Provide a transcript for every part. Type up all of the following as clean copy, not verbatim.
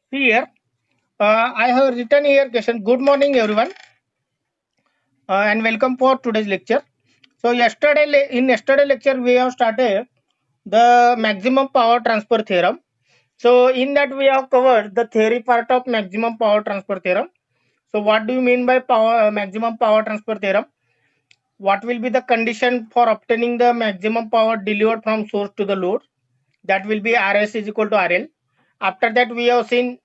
Here, I have written here question. Good morning, everyone, and welcome for today's lecture. So, in yesterday lecture, we have started the maximum power transfer theorem. So, in that we have covered the theory part of maximum power transfer theorem. So, what do you mean by maximum power transfer theorem? What will be the condition for obtaining the maximum power delivered from source to the load? That will be Rs is equal to RL. After that, we have seen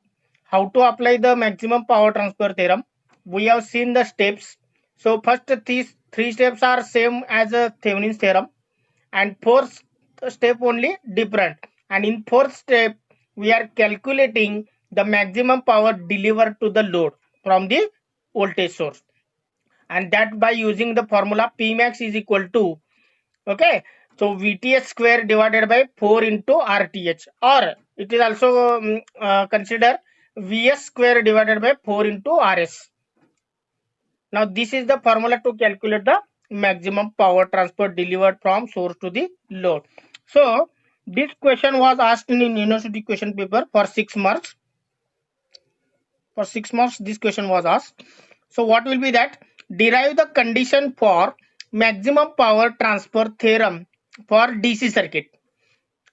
how to apply the maximum power transfer theorem. We have seen the steps. So first these three steps are same as a Thevenin's theorem, and fourth step only different. And in fourth step, we are calculating the maximum power delivered to the load from the voltage source, and that by using the formula Pmax is equal to, okay, so VTH square divided by 4 into RTH, or it is also consider Vs square divided by 4 into Rs. Now this is the formula to calculate the maximum power transfer delivered from source to the load. So this question was asked in university question paper for 6 marks. For 6 marks this question was asked. So what will be that? Derive the condition for maximum power transfer theorem for DC circuit.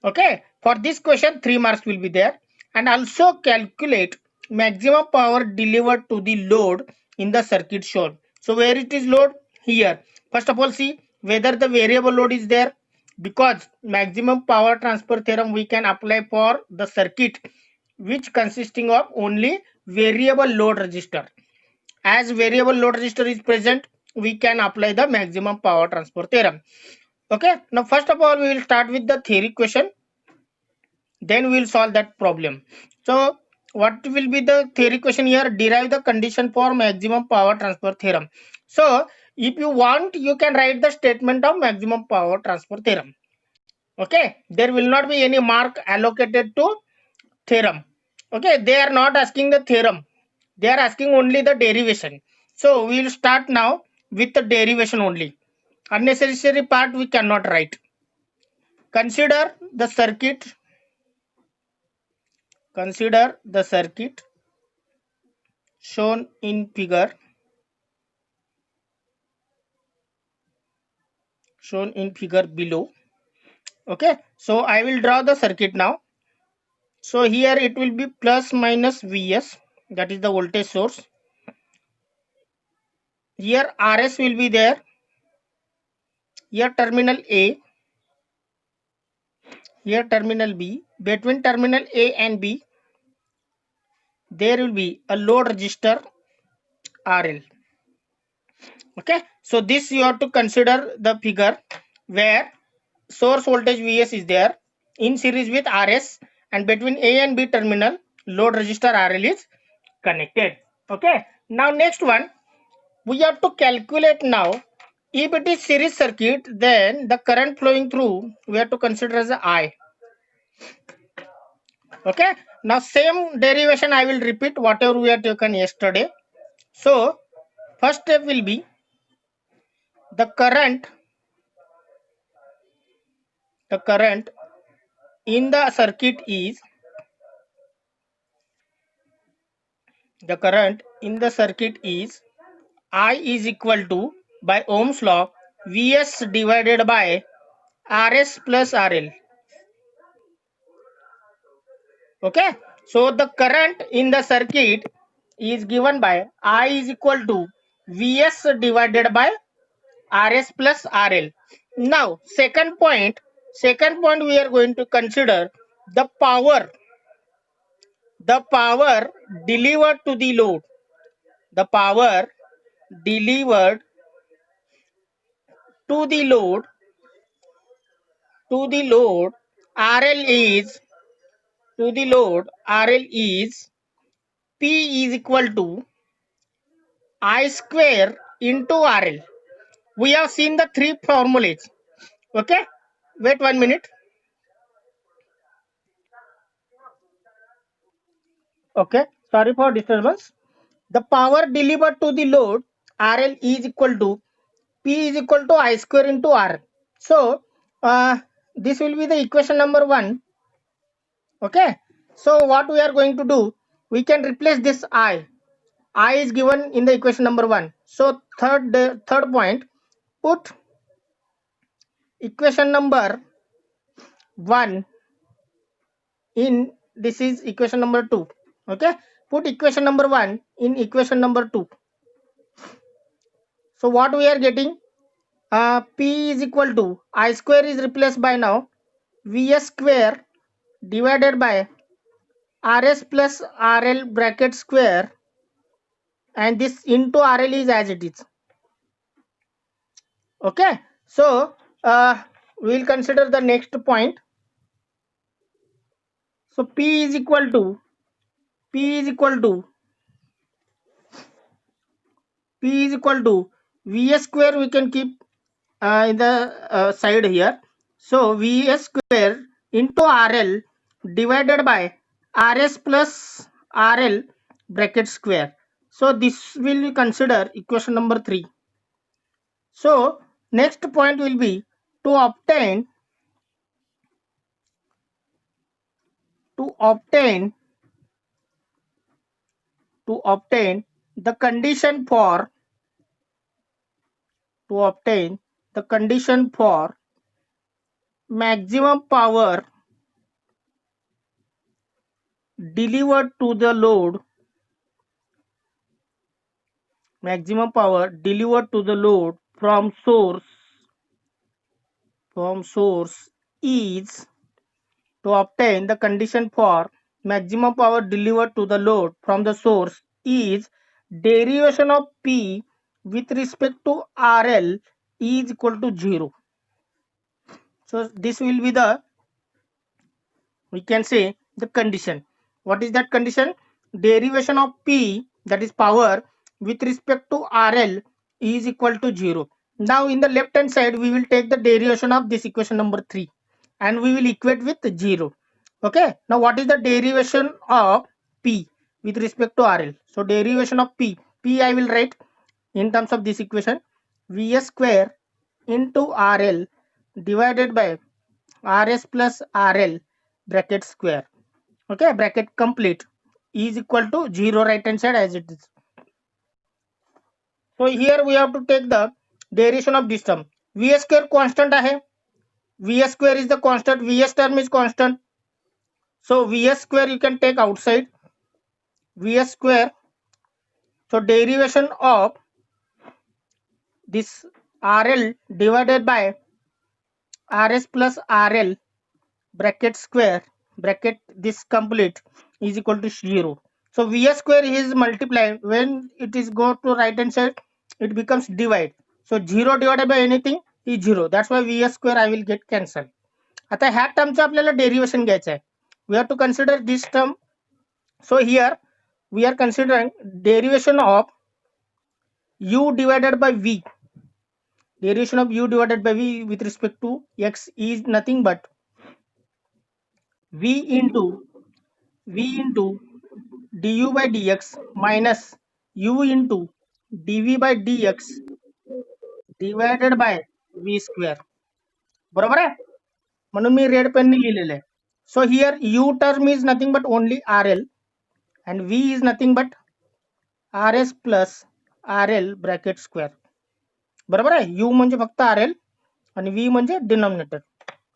Okay, for this question 3 marks will be there, and also calculate maximum power delivered to the load in the circuit shown. So where it is load? Here. First of all, see whether the variable load is there, because maximum power transfer theorem we can apply for the circuit which consisting of only variable load resistor. As variable load resistor is present, we can apply the maximum power transfer theorem. Okay, now first of all we will start with the theory question, then we will solve that problem. So what will be the theory question here? Derive the condition for maximum power transfer theorem. So if you want, you can write the statement of maximum power transfer theorem. Okay, there will not be any mark allocated to theorem. Okay, they are not asking the theorem, they are asking only the derivation. So we will start now with the derivation only. Unnecessary part we cannot write. Consider the circuit. Consider the circuit shown in figure below. Okay, so I will draw the circuit now. So here it will be plus minus Vs, that is the voltage source. Here Rs will be there. Here terminal A, here terminal B. Between terminal A and B there will be a load resistor RL. Okay, so this you have to consider the figure where source voltage Vs is there in series with Rs, and between A and B terminal load resistor RL is connected. Okay, now next one we have to calculate now. If it is series circuit, then the current flowing through we have to consider as I. Okay, now same derivation I will repeat whatever we have taken yesterday. So first step will be the current in the circuit is I is equal to, by Ohm's law, Vs divided by Rs plus RL. Okay, so the current in the circuit is given by I is equal to Vs divided by Rs plus RL. Now second point we are going to consider the power delivered to the load. The power delivered to the load RL is P is equal to I square into RL. We have seen the three formulas. Okay, wait 1 minute. Okay, sorry for disturbance. The power delivered to the load RL is equal to P is equal to I square into R. So this will be the equation number 1. Okay, so what we are going to do, we can replace this I is given in the equation number 1. So third point, put equation number 1 in, this is equation number 2. Okay, put equation number 1 in equation number 2. So what we are getting, P is equal to I square is replaced by now Vs square divided by Rs plus RL bracket square, and this into RL is as it is. Okay, so we will consider the next point. So P is equal to Vs square, we can keep in the side here. So Vs square into RL divided by Rs plus RL bracket square. So this will be consider equation number 3. So next point will be to obtain the condition for maximum power delivered to the load from source is, to obtain the condition for maximum power delivered to the load from the source is derivation of P with respect to RL is equal to 0. So this will be the, we can say, the condition. What is that condition? Derivation of P, that is power, with respect to RL is equal to 0. Now in the left hand side we will take the derivation of this equation number 3 and we will equate with 0. Okay, now what is the derivation of P with respect to RL? So derivation of P I will write in terms of this equation, Vs square into RL divided by Rs plus RL bracket square. Okay, bracket complete is equal to 0 right hand side as it is. So here we have to take the derivation of this term. Vs square constant hai. Vs square is the constant. Vs term is constant. So Vs square you can take outside. Vs square. So derivation of this RL divided by Rs plus RL bracket square, bracket this complete, is equal to 0. So Vs square is multiply, when it is go to right hand side it becomes divide. So 0 divided by anything is 0. That's why Vs square I will get cancel. आता ह्या टर्मचं आपल्याला derivation घ्यायचं आहे. We have to consider this term. So here we are considering derivation of u divided by v. Derivation of u divided by v with respect to x is nothing but v into du by dx minus u into dv by dx divided by v square. बरोबर आहे, म्हणून मी red pen लिहिलेलं आहे. So here u term is nothing but only RL and v is nothing but RS plus RL bracket square. बरोबर आहे, u म्हणजे फक्त RL आणि v म्हणजे denominator.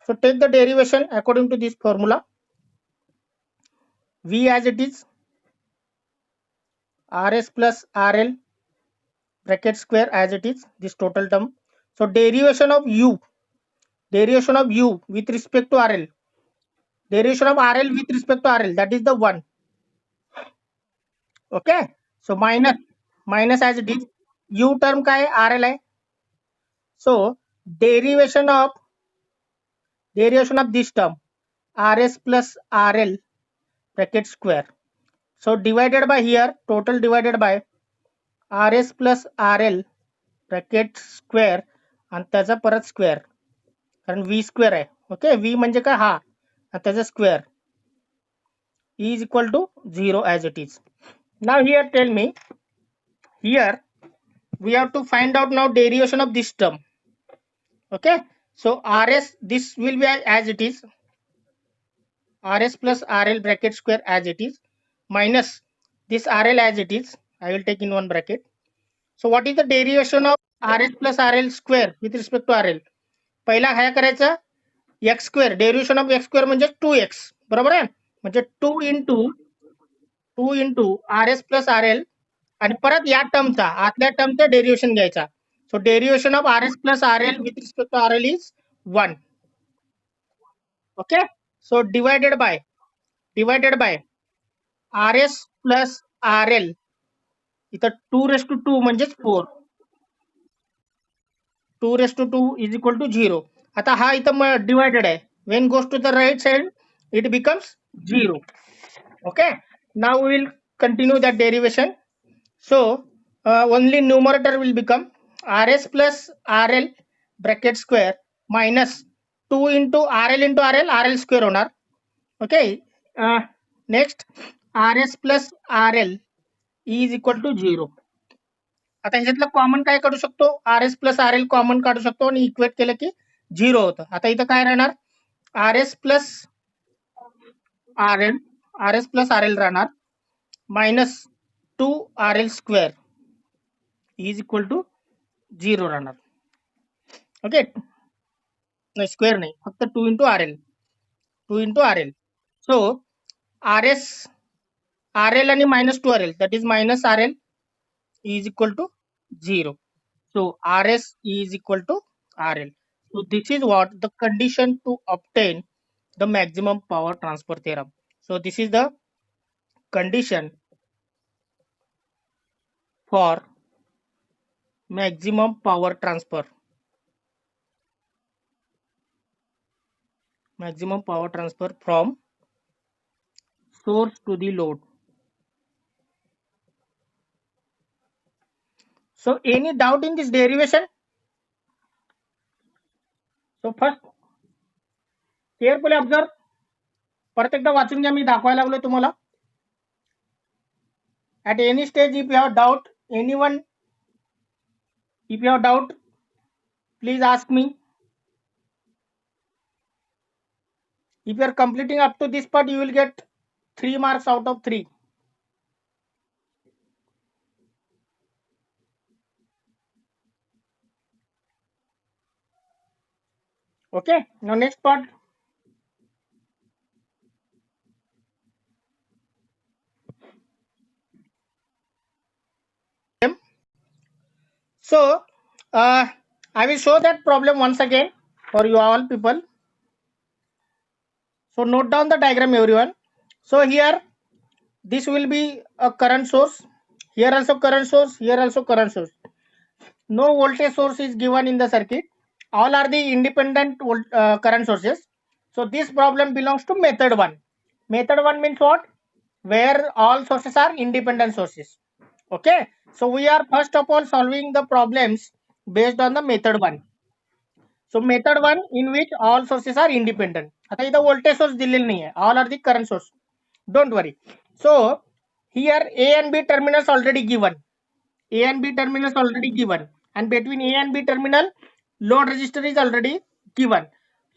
So take the derivation according to this formula. v as it is Rs plus RL bracket square as it is, this total term. So derivation of u with respect to RL, derivation of RL with respect to RL, that is the 1. Okay, so minus as it is, u term काय RL आहे. So derivation of this term Rs plus RL bracket square. So divided by here, total divided by Rs plus RL bracket square आणि त्याचा परत square, कारण v square आहे. Okay, v म्हणजे काय हा, त्याचा square is equal to 0 as it is. Now here tell me, here we have to find out now derivation of this term. Okay, so Rs, this will be as it is, Rs plus RL bracket square as it is. minus this RL as it is. I will take in one bracket. So what is the derivation of RS plus RL square with respect to RL? पहिला काय करायचं, x square, derivation of x square म्हणजे 2x, बरोबर आहे, म्हणजे 2 into R S plus R L आणि परत या टर्मचा आतल्या टर्मचा डेरिव्हेशन घ्यायचा. So derivation of R S plus R L with respect to R L is 1. Okay, so divided by R S plus R L, इथं 2 म्हणजेच 4, 2 इज इक्वल टू 0. आता हा इथं डिवायडेड आहे, when goes to the right side it becomes 0. Okay, now we will continue that derivation. So only numerator will become rs plus rl bracket square minus 2 into rl square होणार. Okay, next rs plus rl is equal to 0. आता ह्याच्यातलं common काय काढू शकतो, are S plus R L common काढू शकतो आणि equate केलं की 0 होतं. आता इथं काय राहणार, R S plus R L राहणार minus 2 RL square is equal to 0 राहणार. ओके, नाही स्क्वेअर नाही, फक्त 2 into R L. So R L आणि minus 2 RL, that is minus R L is equal to 0. So R S is equal to R L. So this is what the condition to obtain the maximum power transfer theorem. So this is the condition for maximum power transfer. Maximum power transfer from source to the load. So any doubt in this derivation? So first carefully observe. परत एकदा वाचून घ्या, मी दाखवायला लागलोय तुम्हाला. At any stage if you have doubt, anyone if you have doubt please ask me. If you are completing up to this part you will get 3 marks out of 3. Okay, now next part. So I will show that problem once again for you all people. So note down the diagram everyone. So here this will be a current source, here also current source, here also current source. No voltage source is given in the circuit, all are the independent current sources. So this problem belongs to method 1. Method 1 means what? Where all sources are independent sources. Okay, so we are first of all solving the problems based on the method 1. So method 1 in which all sources are independent. आता इथं voltage source दिलेलं नाही आहे, all are the current source. Don't worry. So here A and B terminals already given. A and B terminals already given, and between A and B terminal load resistor is already given.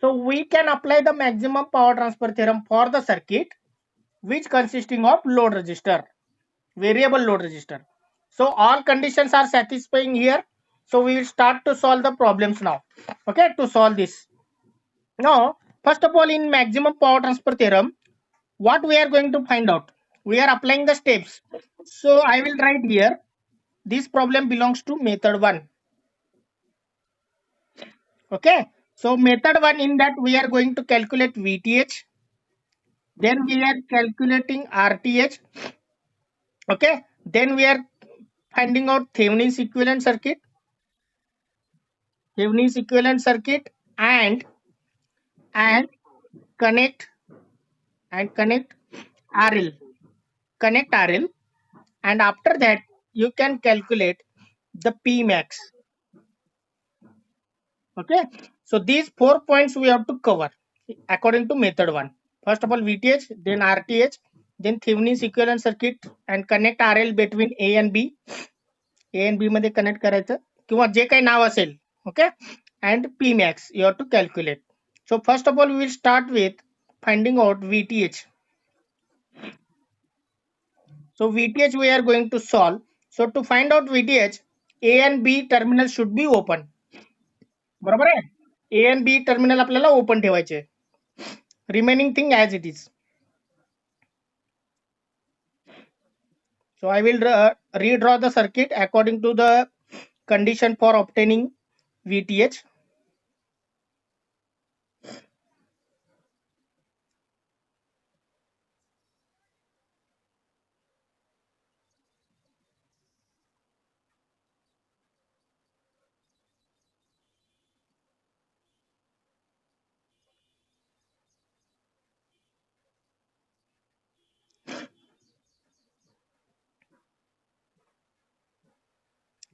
So we can apply the maximum power transfer theorem for the circuit which consisting of load resistor, variable load resistor. So all conditions are satisfying here. So we will start to solve the problems now. Okay, to solve this. Now, first of all, in maximum power transfer theorem, what we are going to find out? We are applying the steps. So I will write here, this problem belongs to method 1. Okay, so method 1, in that we are going to calculate VTH, then we are calculating RTH. Okay, then we are finding out Thevenin's equivalent circuit, and connect RL, and after that you can calculate the P max. Okay, so these 4 points we have to cover according to method 1. First of all VTH, then RTH, then Thevenin's equivalent circuit, and connect RL between A and B. A and B मध्ये connect करायचं किंवा जे काही नाव असेल. Okay, and P max you have to calculate. So first of all we will start with finding out VTH. So VTH we are going to solve. So to find out VTH, A and B terminal should be open. बरोबर आहे. A and B terminal आपल्याला open ठेवायचे. Remaining thing as it is. So I will redraw the circuit according to the condition for obtaining VTH.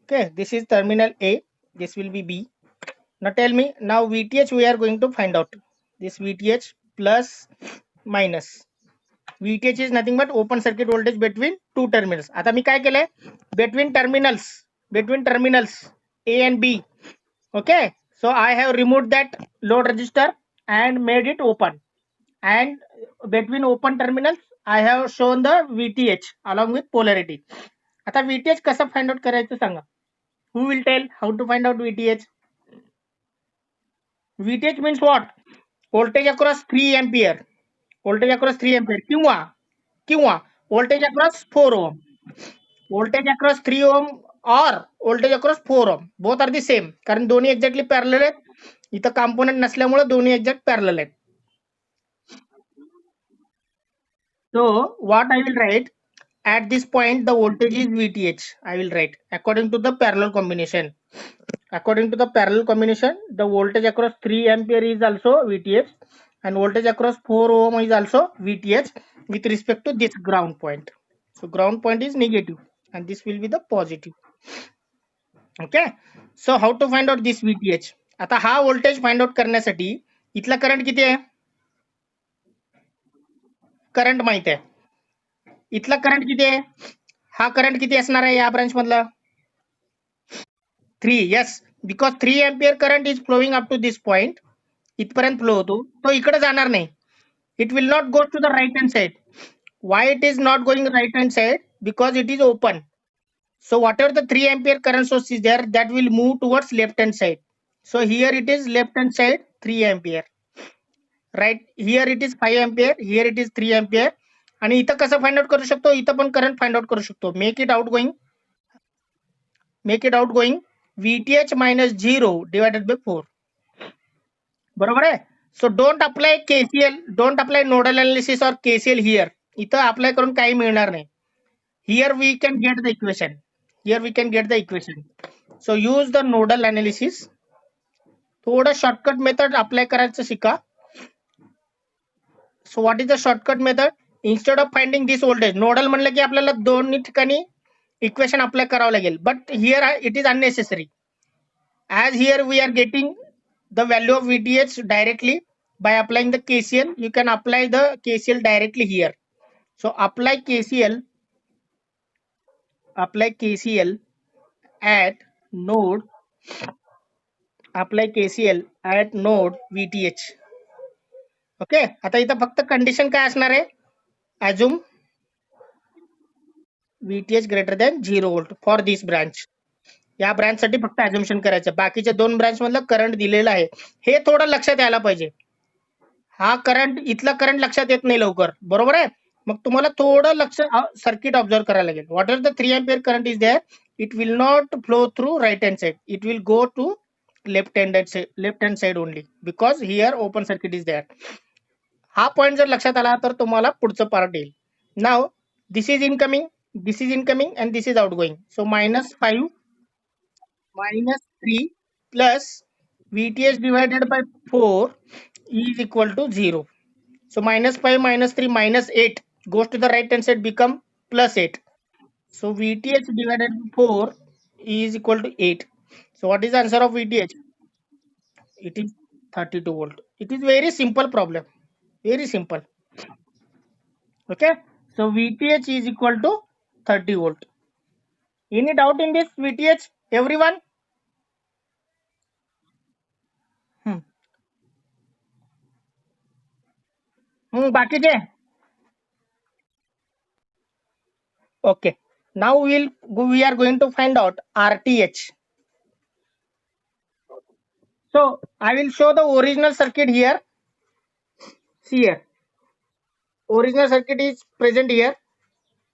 Okay, this is terminal A. This will be B. Now tell me, now VTH we are going to find out. This VTH plus minus. VTH is nothing but open circuit voltage between two terminals. आता मी काय केलंय? Between terminals A and B. Okay. So I have removed that load resistor and made it open. And between open terminals, I have shown the VTH along with polarity. आता VTH कसं find out करायचं सांगा? Who will tell how to find out VTH? VTH means what? Voltage across 3 ampere. Voltage across 3 ampere किंवा voltage across 4 ohm. Voltage across 3 ohm or voltage across 4 ohm. Both are the same. कारण दोन्ही exactly parallel आहेत. इथं component नसल्यामुळे दोन्ही exact parallel आहेत. So what I will write at this point, the voltage is VTH. I will write according to the parallel combination. According to the parallel combination, the voltage across 3 ampere is also VTH and voltage across 4 ohm is also VTH with respect to this ground point. So ground point is negative and this will be the positive. Okay. So how to find out this VTH? आता हा voltage find out करण्यासाठी इथला current किती आहे? Current माहित आहे. इथला current किती आहे? हा करंट किती असणार आहे या ब्रांच मधला? 3. Yes, because 3 ampere current is flowing up to this point. इथपर्यंत फ्लो होतो. तो इकडे जाणार नाही. It will not go to the right hand side. Why it is not going right hand side? Because it is open. So whatever the 3 ampere current source is there, that will move towards left hand side. So here it is left hand side 3 ampere. Right here it is 5 ampere. Here it is 3 ampere. आणि इथं कसं find out करू शकतो? इथं पण current find out करू शकतो. Make it out going VTH minus 0 divided by 4. बरोबर आहे. So don't apply KCL, don't apply nodal analysis और KCL हियर. इथं अप्लाय करून काही मिळणार नाही. Here we can get the equation. So use the nodal analysis. थोडं शॉर्टकट मेथड अप्लाय करायचं शिका. So what is the shortcut method? Instead of finding this voltage, nodal म्हणलं की आपल्याला दोन्ही ठिकाणी इक्वेशन अप्लाय करावं लागेल. But here it is unnecessary. As here we are getting the value of VTH directly by applying the KCL. You can apply the KCL directly here. So apply KCL at node VTH. Okay. आता इथं फक्त condition काय असणार आहे? Assume VTH greater than 0 volt for this branch. या branch साठी फक्त assumption करायचं. बाकीच्या दोन ब्रांच मधलं करंट दिलेलं आहे. हे थोडं लक्षात यायला पाहिजे. हा करंट, इथला करंट लक्षात येत नाही लवकर. बरोबर आहे. मग तुम्हाला थोडं लक्ष सर्किट ऑब्झर्व करायला लागेल. What ever the 3 ampere current is there, it will not flow through right hand side. It will go to left hand side only because here open circuit is there. हा point जर लक्षात आला तर तुम्हाला पुढचं part येईल. नाव this is incoming and this is outgoing. So -5 -3 plus VTH divided by 4 is equal to 0. So -5 -3 -8 goes to the right hand side, become +8. So VTH divided by 4 is equal to 8. So what is the answer of VTH? It is 32 volt. It is very simple problem. Very simple. Okay. So VTH is equal to 30 volt. Any doubt in this VTH? Everyone? बाकीचे Okay. Now we are going to find out RTH. So I will show the original circuit here. See here. Original circuit is present here.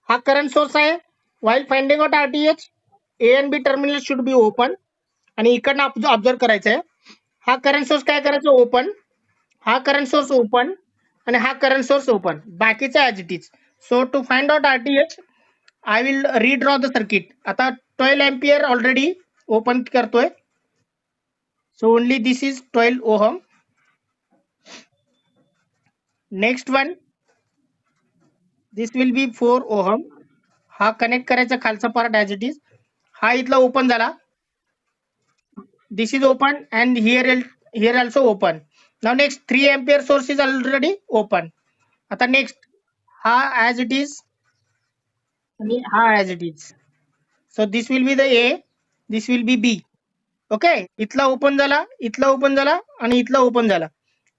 हा current source आहे. While finding out RTH, A and B terminal should be open. आणि इकडनं observe करायचं आहे. हा current source काय करायचं open, हा करंट सोर्स ओपन आणि हा करंट सोर्स ओपन, बाकीचा as it is. So to find out RTH I will redraw the circuit. आता 12 एम्पियर ऑलरेडी ओपन करतोय. So only this is 12 ohm. Next one this will be 4 ohm. हा connect करायचा खालचा part as it is. हा इथला open झाला. This is open and here also open. Now next 3 ampere source is already open. आता next हा as it is आणि हा as it is. So this will be the A, this will be B. Okay, इथला open झाला, इथला open झाला आणि इथला ओपन झाला.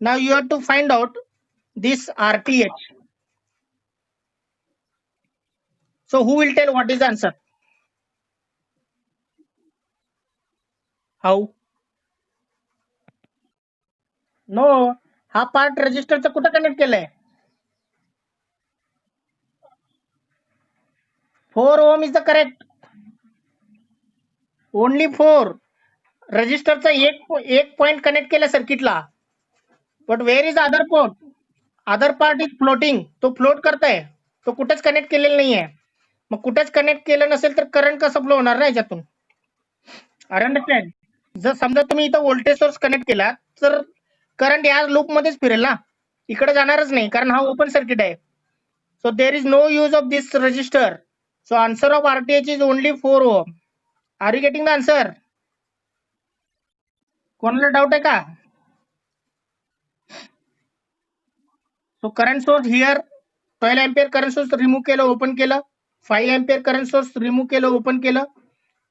Now you have to find out this RTH. So who will tell what is the answer? How? No, हा part रजिस्टरचा कुठं connect केलाय? 4 ohm is the correct. Only 4. रजिस्टरचा एक पॉइंट कनेक्ट केला सर्किटला. But where is other port? Other part is floating. तो float करताय, तो कुठेच कनेक्ट केलेला नाहीये. मग कुठेच कनेक्ट केलं नसेल तर करंट कसं फ्लो होणार ना याच्यातून? I understand. जर समजा तुम्ही इथं व्होल्टेज सोर्स कनेक्ट केला तर करंट या लूप मध्येच फिरेल ना, इकडे जाणारच नाही कारण हा ओपन सर्किट आहे. So there is no use of this resistor. So answer of RTH is only 4 ohm. Are you getting the answer? कोणाला डाऊट आहे का? So current source here 12 ampere current source remove केलं, open केलं. 5 ampere current source remove केलं, open केलं.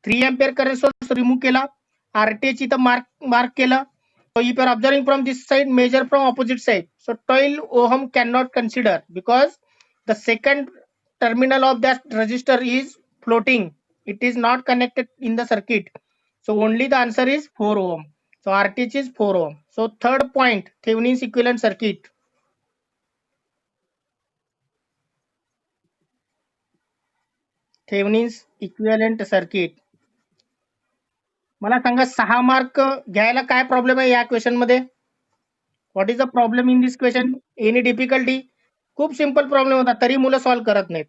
3 ampere current source remove केला. RTH इथं mark केलं. So if you are observing from this side, measure from opposite side. So 12 ohm cannot consider because the second terminal of that resistor is floating. It is not connected in the circuit. So only the answer is 4 ohm. So RTH is 4 ohm. So third point, Thevenin's equivalent circuit. Thevenin's equivalent circuit. मला सांगा 6 mark घ्यायला काय problem आहे या question मध्ये? What is the problem in this question? Any difficulty? खूप simple problem होता तरी मुलं सॉल्व्ह करत नाहीत.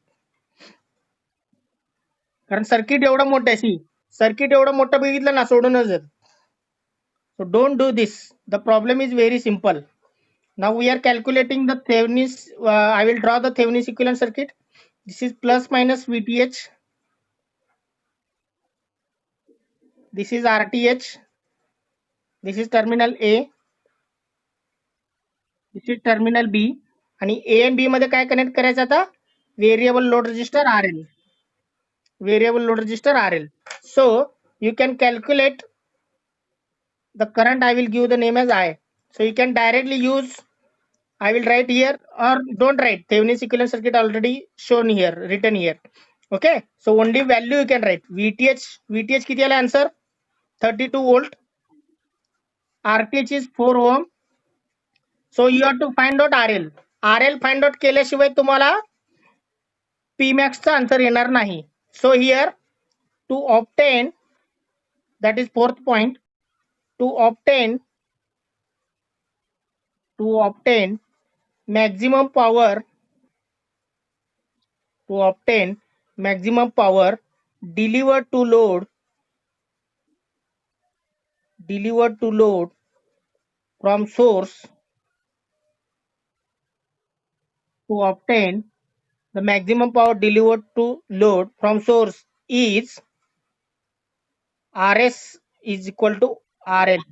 कारण सर्किट एवढं मोठं आहे. सर्किट एवढं मोठं बघितलं ना सोडूनच देत. So don't do this. The problem is very simple. Now we are calculating the Thevenin's. I will draw the Thevenin's equivalent circuit. This is plus minus VTH. This is RTH. This is terminal A. This is terminal B. आणि A आणि B मध्ये काय connect करायचं आता? Variable load register RL. Variable load resistor RL. So you can calculate the current. I will give the name as I. So you can directly use, I will write here or don't write. Thevenin's equivalent circuit already shown here, written here. Okay. So only value you can write. VTH किती आला answer? 32 volt. RTH is 4 ohm. So you have to find out RL. RL find out केल्याशिवाय तुम्हाला Pmax चा answer येणार नाही. So here to obtain, that is fourth point, to obtain maximum power, delivered to load from source, to obtain the maximum power delivered to load from source is RS is equal to RL.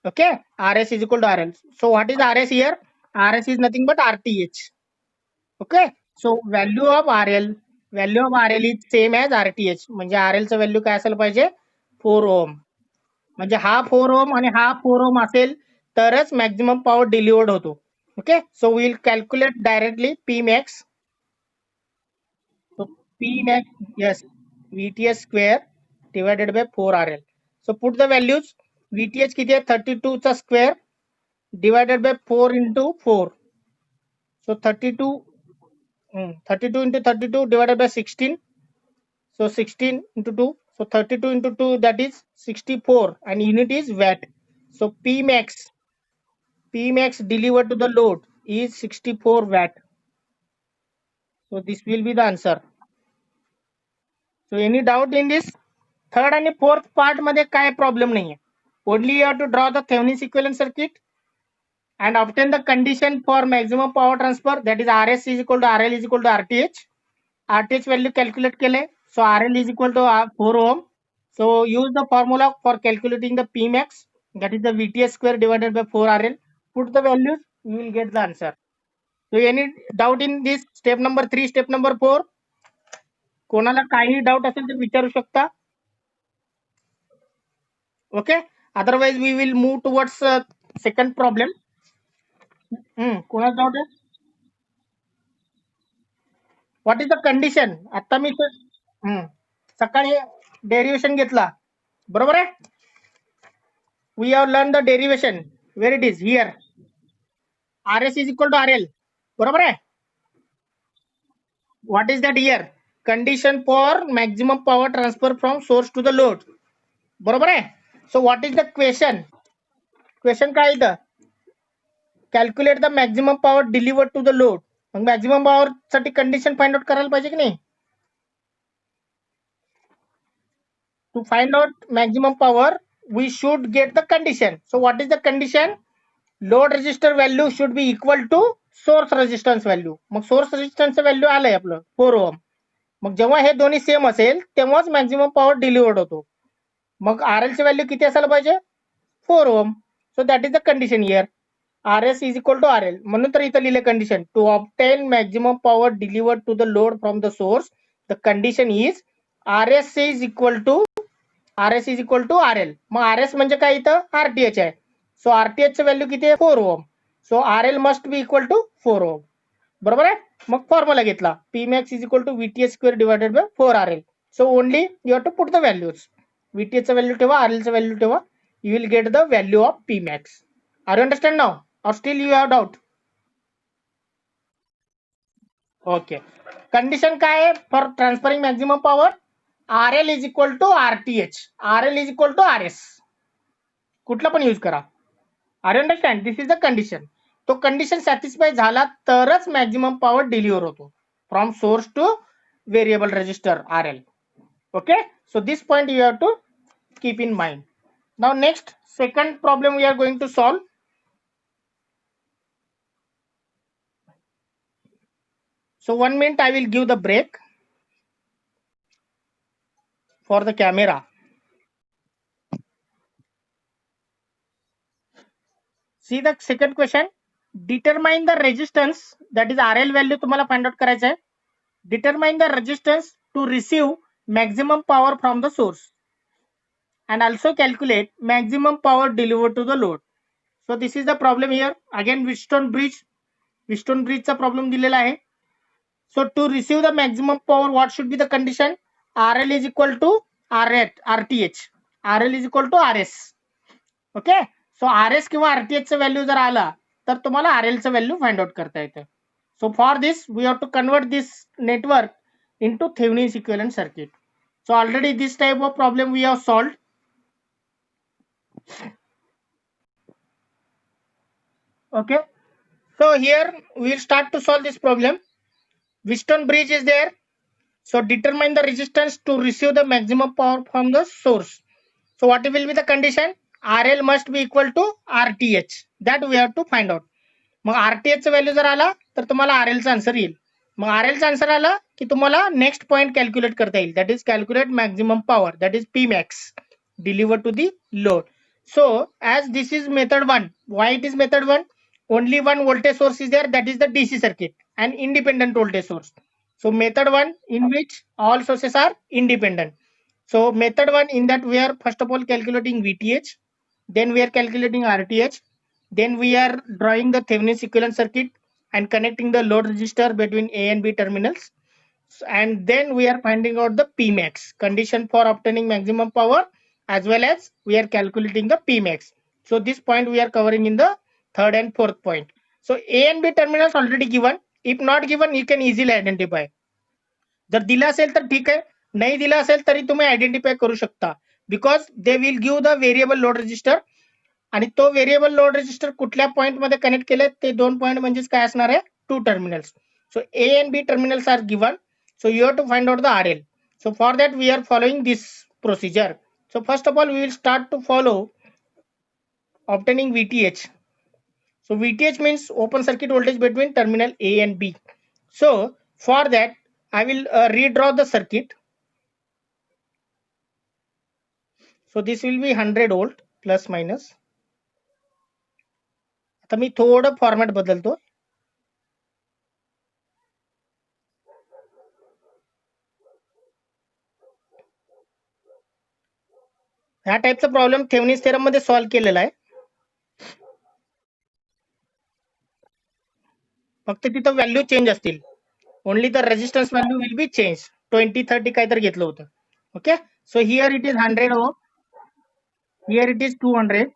Okay, RS is equal to RL. So what is RS here? RS is nothing but RTH. Okay, so value of RL is same as RTH. म्हणजे RL चं value काय असायला पाहिजे? 4 ओम. म्हणजे हा 4 ओम आणि हा 4 ohm असेल तरच मॅक्झिमम पॉवर डिलिव्हर्ड होतो. Okay, so we will calculate directly Pmax. P max, yes, VTH square divided by 4 RL. So put the values. VTH किती आहे 32 चा square divided by 4 into 4. So 32, 32 into 32 divided by 16. So 16 into 2. So 32 into 2, that is 64, and unit is watt. So P max delivered to the load is 64 watt. So this will be the answer. So any doubt in this? Third and fourth part मध्ये काय problem नाहीये. Only you have to draw the Thevenin's equivalent circuit and obtain the condition for maximum power transfer, that is RS is equal to RL is equal to RTH. RTH value calculate केले. So RL is equal to 4 ohm. So use the formula for calculating the P max, that is the VTH square divided by 4 RL. Put the values, you will get the answer. So any doubt in this step number 3, step number 4? कोणाला काही doubt असेल तर विचारू शकता. Okay, otherwise we will move towards second problem. कोणाला doubt आहे? What is the condition? आता मी सकाळी डेरिव्हेशन घेतला, बरोबर आहे. We have learn the derivation. Where it is here. RS is equal to RL, बरोबर आहे. What is that here? Condition for maximum power transfer from source to the load, बरोबर आहे. So what is the question? Question काय इथं? Calculate the maximum power delivered to the load. मग maximum power साठी condition find out करायला पाहिजे की नाही? To find out maximum power, we should get the condition. So what is the condition? Load resistor value should be equal to source resistance value. Mug source resistance value आलंय आपलं 4 ohm. मग जेव्हा हे दोन्ही same असेल तेव्हाच maximum power delivered होतो. मग RL ची value किती असायला पाहिजे? 4 ohm. So that is the condition here. RS is equal to RL. म्हणून तर इथं लिहिले condition. To obtain maximum power delivered to the load from the source, the condition is RS is equal to RL. Mug RS म्हणजे काय इथं? RTH आहे. सो RTH ची value किती आहे? 4 ohm. So RL must be equal to 4 ohm, बरोबर आहे. मग फॉर्म्युला घेतला, P max is equal to VTH square divided by 4 RL. So only you have to put the values. VTH चा value ठेवा, RL चा value ठेवा, you will get the value of P max. Are you understand now or still you have doubt? Okay. Condition काय आहे for transferring maximum power? RL is equal to RTH. RL is equal to RS. कुठला पण use करा. Are you understand? This is the condition. तो condition satisfy झाला तरच maximum power deliver होतो from source to variable resistor RL. Okay, so this point you have to keep in mind. Now next second problem we are going to solve. So 1 minute I will give the break for the camera. See the second question. Determine the resistance, that is RL value तुम्हाला find out करायचं आहे. Determine the resistance to receive maximum power from the source and also calculate maximum power delivered to the load. So this is the problem here. Again Wheatstone bridge चा problem दिलेला आहे. So to receive the maximum power, what should be the condition? RL is equal to RTH. RL is equal to RS. Okay, so RS किंवा RTH चं value जर आला तर तुम्हाला RL चं व्हॅल्यू फाइंड आउट करता येतं. So for this we have to convert this network into Thevenin's equivalent circuit. So already this type of problem we have solved. Okay, so here we will start to solve this problem. Wheatstone bridge is there. So determine the resistance to receive the maximum power from the source. So what will be the condition? RL must be equal to RTH. That we have to find out. Mug RTH चं value जर आला तर तुम्हाला RL चा answer येईल. मग RL चा answer आला की तुम्हाला नेक्स्ट पॉइंट कॅल्क्युलेट करता येईल, that is calculate maximum power, that is P max delivered to the load. So as this is method 1, why it is method 1? Only one voltage source is there, that is the DC circuit, and independent voltage source. So method 1 in which all sources are independent. So method 1, in that we are first of all calculating VTH, then we are calculating RTH, then we are drawing the Thevenin's equivalent circuit and connecting the load resistor between A and B terminals. and then we are finding out the Pmax, condition for obtaining maximum power, as well as we are calculating the Pmax. So this point we are covering in the third and fourth point. So A and B terminals already given. If not given, you can easily identify. जर दिला असेल तर ठीक आहे, नाही दिला असेल तरी तुम्ही आयडेंटिफाय करू शकता, because they will give the variable load resistor, आणि तो व्हेरिएबल लोड रजिस्टर कुठल्या पॉइंट मध्ये कनेक्ट केले ते दोन पॉइंट म्हणजेच काय असणार आहे, two terminals. So A and B terminals are given. So you have to find out the RL. So for that we are following this procedure. So first of all we will start to follow obtaining VTH. So VTH means open circuit voltage between terminal A and B. So for that I will redraw the circuit. So this will be 100 volt plus minus. आता मी थोडं format बदलतो. ह्या टाइपचा problem Thevenin's theorem मध्ये solve केलेला आहे. फक्त तिथं व्हॅल्यू चेंज असतील. Only the resistance value will be change. 20-30 काहीतरी घेतलं होतं. Okay. So here it is 100 ohm. Here it is 200.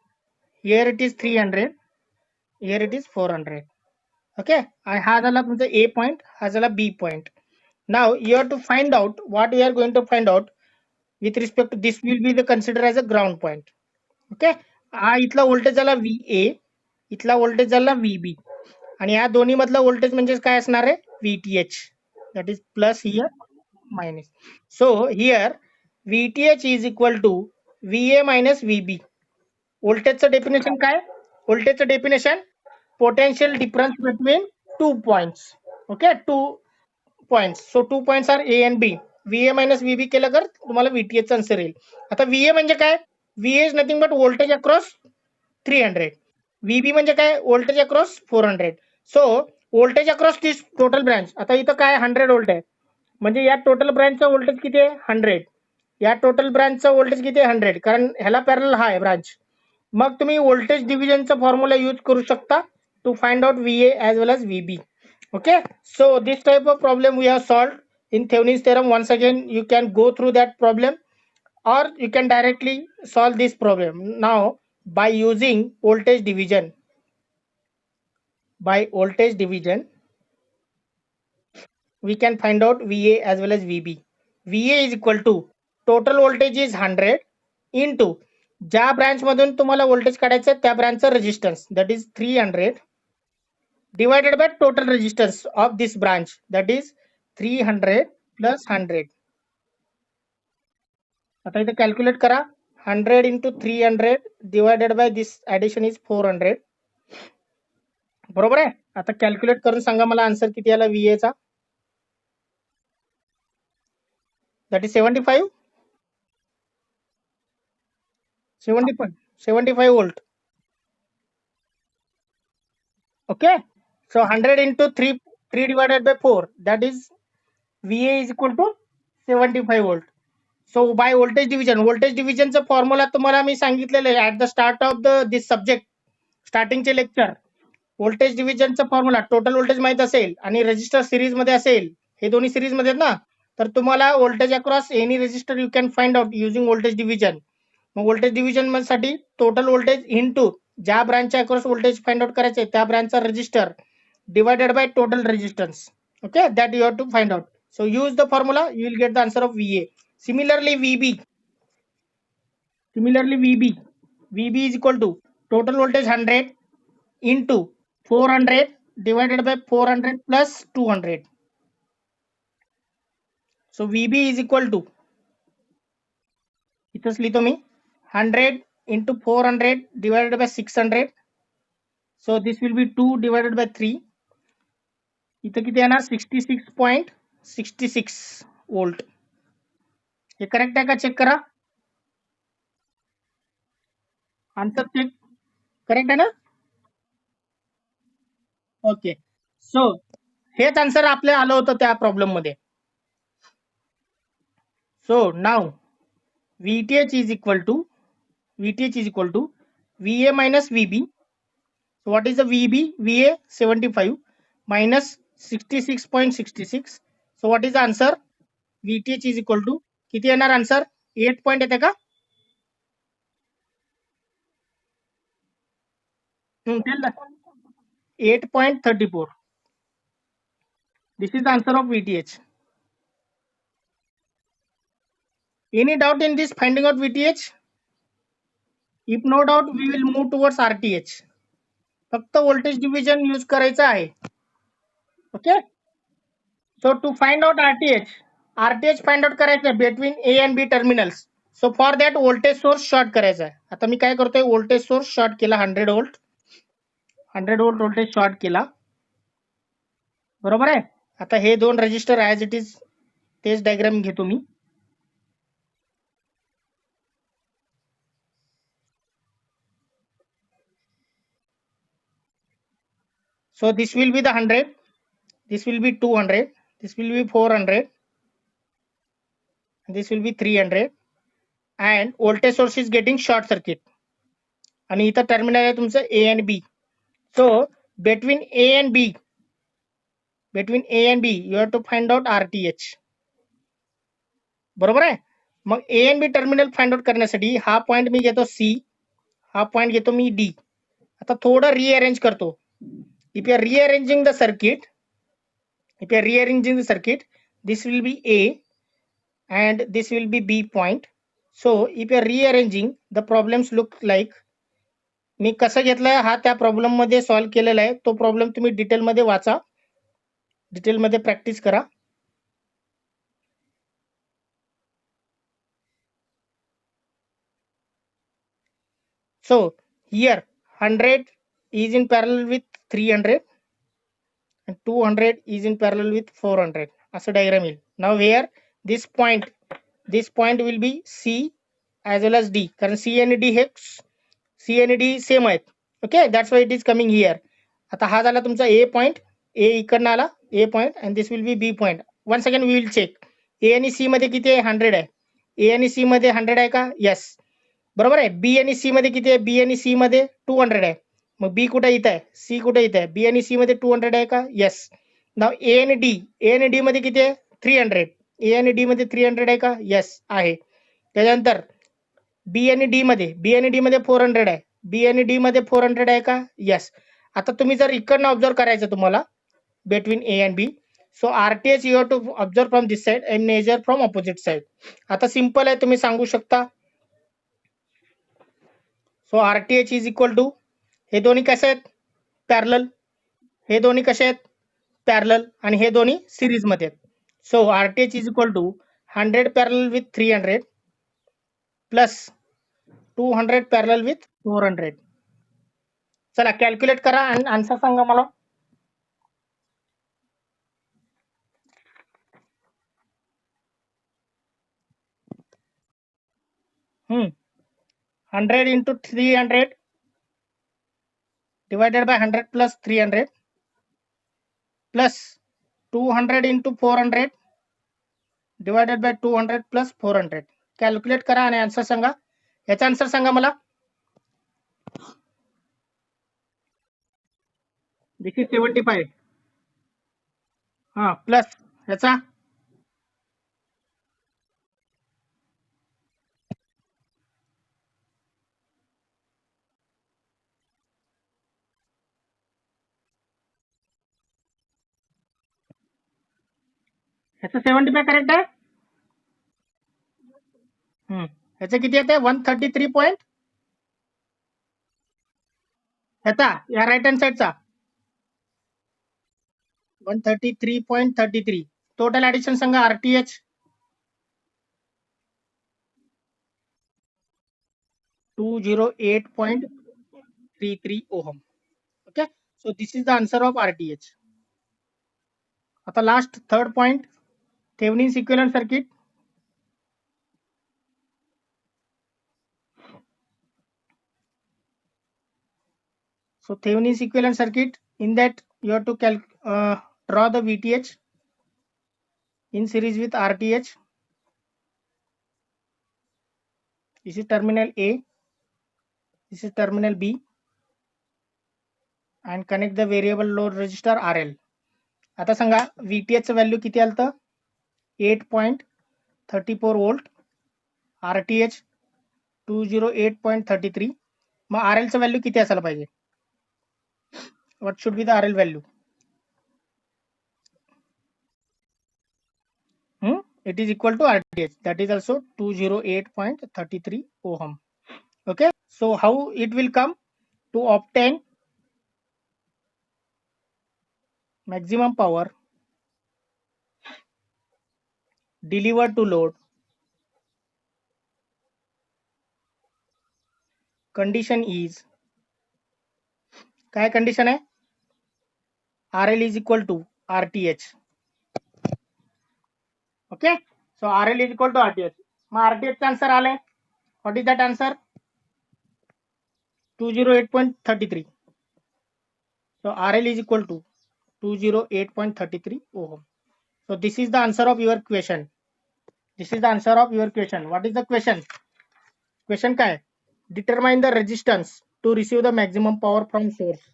Here it is 300. Here it is 400. Okay. हा झाला तुमचा A point, हा झाला B point. Now you have to find out what we are going to find out with respect to this will be the considered as a ground point. Okay. हा इथला voltage झाला VA, इथला voltage झाला VB, आणि या दोन्ही मधला voltage म्हणजे काय असणार आहे, VTH. That is plus here minus. So here VTH is equal to VA minus VB. व्होल्टेजचं डेफिनेशन काय, व्होल्टेजचं definition potential difference between 2 points. Okay, 2 points. So 2 points are A and B. VA minus VB केलं तर तुम्हाला VTH answer येईल. आता VA म्हणजे काय, VA is nothing but voltage across 300. VB म्हणजे काय, voltage across 400. So voltage across this total branch. आता इथं काय 100 volt आहे, म्हणजे या टोटल ब्रांचचा व्होल्टेज किती आहे, 100. या टोटल ब्रांचचा व्होल्टेज किती आहे, 100, कारण ह्याला पॅरलल हा आहे ब्रांच. मग तुम्ही व्होल्टेज डिव्हिजनचा फॉर्म्युला यूज करू शकता to find out VA as well as VB. Okay, so this type of problem we have solved in Thevenin's theorem. Once again you can go through that problem, or you can directly solve this problem now by using voltage division. By voltage division we can find out VA as well as VB. VA is equal to total voltage is 100 into ज्या branch मधून तुम्हाला voltage काढायचं त्या ब्रांचचा resistance, that is 300, divided by total resistance of this branch, that is 300 plus 100. आता इथे calculate करा. 100 into 300 divided by this addition is 400. बरोबर आहे. आता कॅल्क्युलेट करून सांगा मला आन्सर किती आला VA चा. that is 75 volt. Okay. So 100 into 3 divided by 4, that is VA is equal to 75 volt. So by voltage division चा फॉर्म्युला तुम्हाला मी सांगितलेलं आहे at the start of this subject, स्टार्टिंगचे लेक्चर. व्होल्टेज डिव्हिजनचा फॉर्म्युला, टोटल व्होल्टेज माहित असेल आणि रेजिस्टर सिरीज मध्ये असेल, हे दोन्ही सिरीज मध्ये आहेत ना, तर तुम्हाला voltage across any resistor you can find out using voltage division. मग व्होल्टेज डिव्हिजन साठी टोटल व्होल्टेज इंटू ज्या ब्रांचच्या अक्रॉस व्होल्टेज फाइंड आउट करायचे त्या ब्रांचचा resistor divided by total resistance. Okay, that you have to find out. So use the formula, you will get the answer of VA. Similarly VB is equal to total voltage 100 into 400 divided by 400 plus 200. So VB is equal to, इथंच लिहितो मी, 100 into 400 divided by 600. So this will be 2 divided by 3. इथं किती येणार, 66.66 volt. हे correct आहे का, check करा. Answer check, correct आहे ना. ओके. सो हेच आन्सर आपल्याला आलं होतं त्या प्रॉब्लेम मध्ये. सो नाव VTH is equal to VA minus VB. So what is the VB? VA 75 minus 66.66. So what is the answer? VTH is equal to किती येणार आन्सर? 8 पॉईंट येते का? 8.34. This is the answer of VTH. Any doubt in this finding out VTH? If no doubt, we will move towards RTH. फक्त voltage division use करायचा आहे. Okay. So to find out RTH find out करायचं between A and B terminals. So for that voltage source short करायचा आहे. आता मी काय करतोय, voltage source short केला 100 volt. 100 volt voltage short केला. बरोबर आहे. आता हे दोन रेजिस्टर ॲज इट इज तेच डायग्राम घेतो मी. So this will be the 100, this will be 200, this will be 400, this will be 300, and voltage source is getting short circuit. आणि इथं टर्मिनल आहे तुमचं A and B. So between A and B, you have to find out RTH. बरोबर आहे. मग A and B terminal find out करण्यासाठी हा point मी घेतो C, हा पॉइंट घेतो मी D. आता थोडं रिअरेंज करतो. If you are rearranging the circuit, this will be A and this will be B point. So if you are rearranging, the problems look like, मी कसं घेतलंय हा त्या प्रॉब्लेम मध्ये सॉल्व्ह केलेला आहे. तो प्रॉब्लेम तुम्ही डिटेल मध्ये वाचा, डिटेल मध्ये प्रॅक्टिस करा. So here 100 is in parallel with 300 and 200 is in parallel with 400. असं डायग्राम येईल. Now here this point will be C as well as D, कारण C आणि D सेम आहेत. Okay, that's why it is coming here. आता हा झाला तुमचा A point, A इकडनं आला A point and this will be B point. One second we will check. A आणि C मध्ये किती आहे? 100 आहे. A आणि C मध्ये 100 आहे का? येस. बरोबर आहे. B आणि C मध्ये किती आहे? B आणि C मध्ये 200 आहे. मग B कुठे इथं आहे? C कुठे इथं आहे? B आणि C मध्ये 200 आहे का? येस. नाव A आणि D मध्ये किती आहे? 300. A आणि D मध्ये 300 आहे का? येस आहे. त्याच्यानंतर B आणि D मध्ये 400 आहे. B आणि D मध्ये 400 आहे का? येस. आता तुम्ही जर इकडनं ऑब्झर्व करायचं तुम्हाला between A and B. So RTH you have to observe from this side and measure from opposite side. आता सिंपल आहे, तुम्ही सांगू शकता. So RTH is equal to, हे दोन्ही कसे आहेत? पॅरलल. हे दोन्ही कसे आहेत? पॅरलल. आणि हे दोन्ही सिरीज मध्ये आहेत. So RTH is equal to 100 parallel with 300 plus 200 parallel with 400. चला कॅल्क्युलेट करा आणि आन्सर सांगा मला. Hmm. 100 into 300 divided by 100 plus 300 plus 200 into 400 divided by 200 plus 400. Calculate करा आणि आन्सर सांगा. याचा आन्सर सांगा मला. This is 75. हा प्लस याचा ह्याचं 75 करेक्ट आहे. ह्याचं किती येते? 133 पॉईंट. ह्याचा या राईट हँड साईडचा 133.33. Total addition Sanga. RTH 208.33 ohm. Okay, so this is the answer of RTH. आता last third point, Thevenin's equivalent circuit. So Thevenin's equivalent circuit, in that you have to draw the VTH in series with RTH. This is terminal A, this is terminal B, and connect the variable load resistor RL. आता सांगा VTH चं value किती आलं? 208.34 volt, RTH 208.33. मग RL चं value किती असायला पाहिजे? What should be the RL value? It is equal to RTH, that is also 208.33 ohm. Okay, so how it will come to obtain maximum power delivered to load? Condition is, काय condition आहे? RL is equal to RTH. Okay, so RL is equal to RTH. Mug RTH चा answer आलाय. What is that answer? 208.33. So RL is equal to 208.33 ohm. So this is the answer of your question. This is the answer of your question. What is the question? Question काय? Determine the resistance to receive the maximum power from source.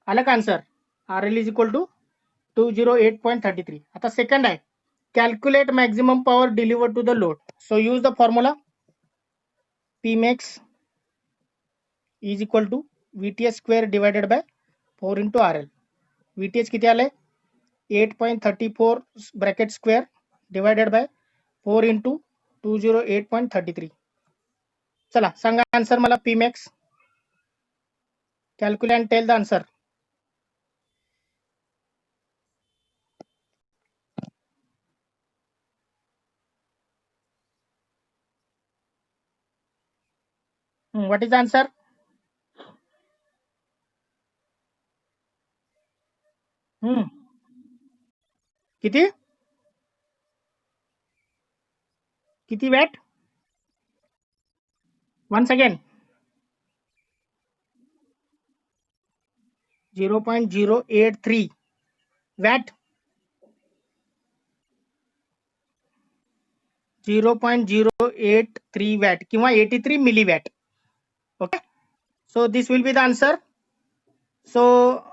आलं का answer? RL is equal to 208.33. आता second आहे, calculate maximum power delivered to the load. So use the formula Pmax is equal to VTH square divided by 4 into RL. VTH किती आलंय? 8.34 bracket square divided by 4 into 208.33. चला सांगा answer मला Pmax. Calculate and tell the answer. What is the answer? किती किती watt? once again, 0.083 watt. 0.083 watt किंवा 83 मिली watt. Okay, so this will be the answer. So